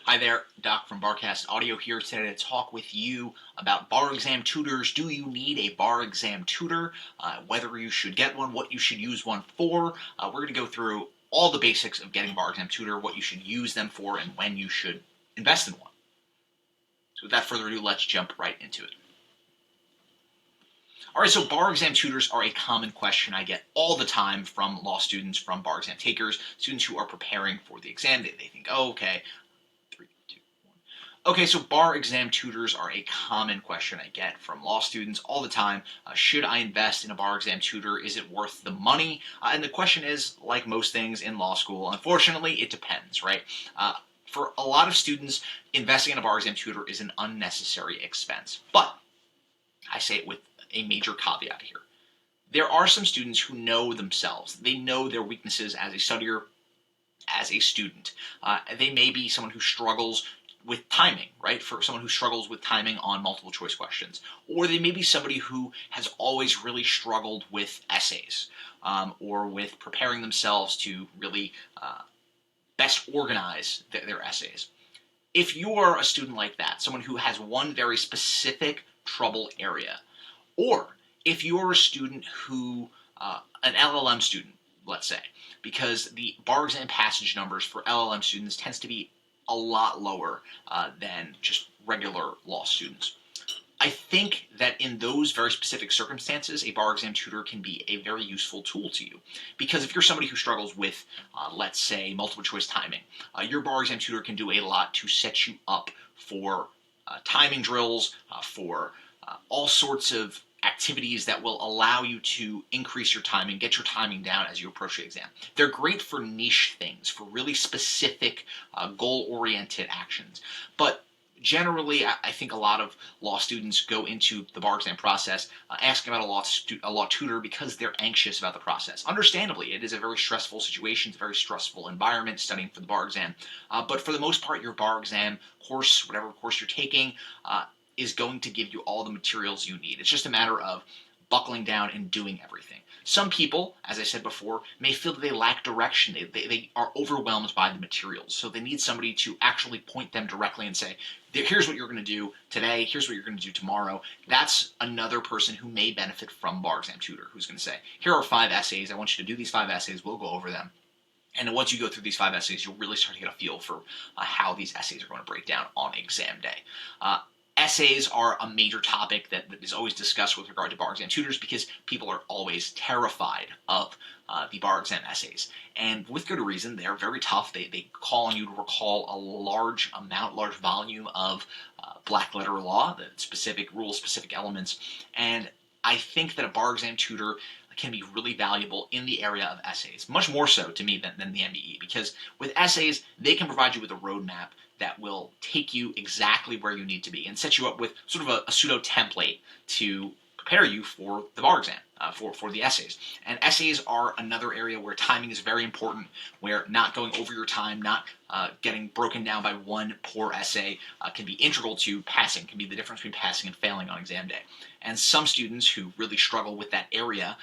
Hi there, Doc from Barcast Audio here today to talk with you about bar exam tutors. Do you need a bar exam tutor? Whether you should get one, what you should use one for. We're going to go through all the basics of getting a bar exam tutor, what you should use them for, and when you should invest in one. So without further ado, let's jump right into it. All right, so bar exam tutors are a common question I get all the time from law students, from bar exam takers, students who are preparing for the exam. They think, oh, okay, 3, 2, 1. Okay, so bar exam tutors are a common question I get from law students all the time. Should I invest in a bar exam tutor? Is it worth the money? And the question is, like most things in law school, unfortunately, it depends, right? For a lot of students, investing in a bar exam tutor is an unnecessary expense. But I say it with a major caveat here. There are some students who know themselves. They know their weaknesses as a studier, as a student. They may be someone who struggles with timing, right? For someone who struggles with timing on multiple choice questions. Or they may be somebody who has always really struggled with essays, or with preparing themselves to really best organize their essays. If you are a student like that, someone who has one very specific trouble area, or if you're a student who, an LLM student, let's say, because the bar exam passage numbers for LLM students tends to be a lot lower than just regular law students. I think that in those very specific circumstances, a bar exam tutor can be a very useful tool to you. Because if you're somebody who struggles with, let's say, multiple choice timing, your bar exam tutor can do a lot to set you up for timing drills, for all sorts of activities that will allow you to increase your timing, get your timing down as you approach the exam. They're great for niche things, for really specific goal-oriented actions. But generally, I think a lot of law students go into the bar exam process asking about a law tutor because they're anxious about the process. Understandably, it is a very stressful situation, it's a very stressful environment studying for the bar exam. But for the most part, your bar exam course, whatever course you're taking, is going to give you all the materials you need. It's just a matter of buckling down and doing everything. Some people, as I said before, may feel that they lack direction. They are overwhelmed by the materials. So they need somebody to actually point them directly and say, here's what you're going to do today, here's what you're going to do tomorrow. That's another person who may benefit from bar exam tutor, who's going to say, here are 5 essays, I want you to do these 5 essays, we'll go over them. And once you go through these 5 essays, you'll really start to get a feel for how these essays are going to break down on exam day. Essays are a major topic that is always discussed with regard to bar exam tutors because people are always terrified of the bar exam essays. And with good reason, they're very tough. They call on you to recall a large volume of black letter law, the specific rules, specific elements. And I think that a bar exam tutor can be really valuable in the area of essays, much more so to me than the MBE, because with essays, they can provide you with a roadmap that will take you exactly where you need to be and set you up with sort of a pseudo template to prepare you for the bar exam, for the essays. And essays are another area where timing is very important, where not going over your time, not getting broken down by one poor essay can be integral to passing, can be the difference between passing and failing on exam day. And some students who really struggle with that area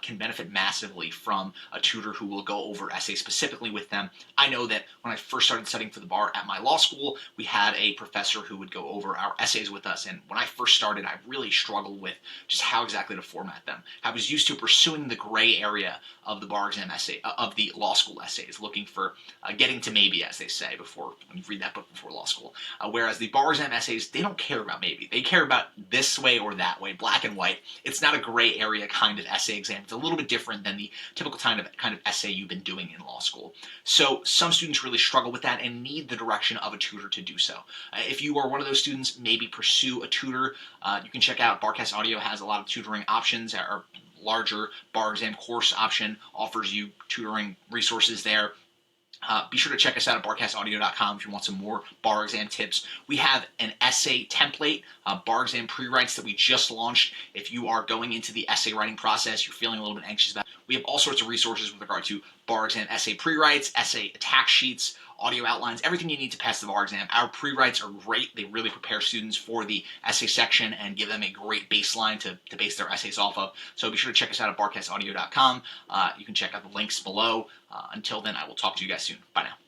can benefit massively from a tutor who will go over essays specifically with them. I know that when I first started studying for the bar at my law school, we had a professor who would go over our essays with us. And when I first started, I really struggled with just how exactly to format them. I was used to pursuing the gray area of the bar exam essay, of the law school essays, looking for getting to maybe, as they say, when you read that book before law school. Whereas the bar exam essays, they don't care about maybe. They care about this way or that way, black and white. It's not a gray area kind of essay exam. It's a little bit different than the typical kind of essay you've been doing in law school. So some students really struggle with that and need the direction of a tutor to do so. If you are one of those students, maybe pursue a tutor. You can check out Barcast Audio has a lot of tutoring options. Our larger bar exam course option offers you tutoring resources there. Be sure to check us out at barcastaudio.com if you want some more bar exam tips. We have an essay template, bar exam pre-writes that we just launched. If you are going into the essay writing process, you're feeling a little bit anxious about it, we have all sorts of resources with regard to bar exam essay pre-writes, essay attack sheets, audio outlines, everything you need to pass the bar exam. Our pre-writes are great. They really prepare students for the essay section and give them a great baseline to base their essays off of. So be sure to check us out at barcastaudio.com. You can check out the links below. Until then, I will talk to you guys soon. Bye now.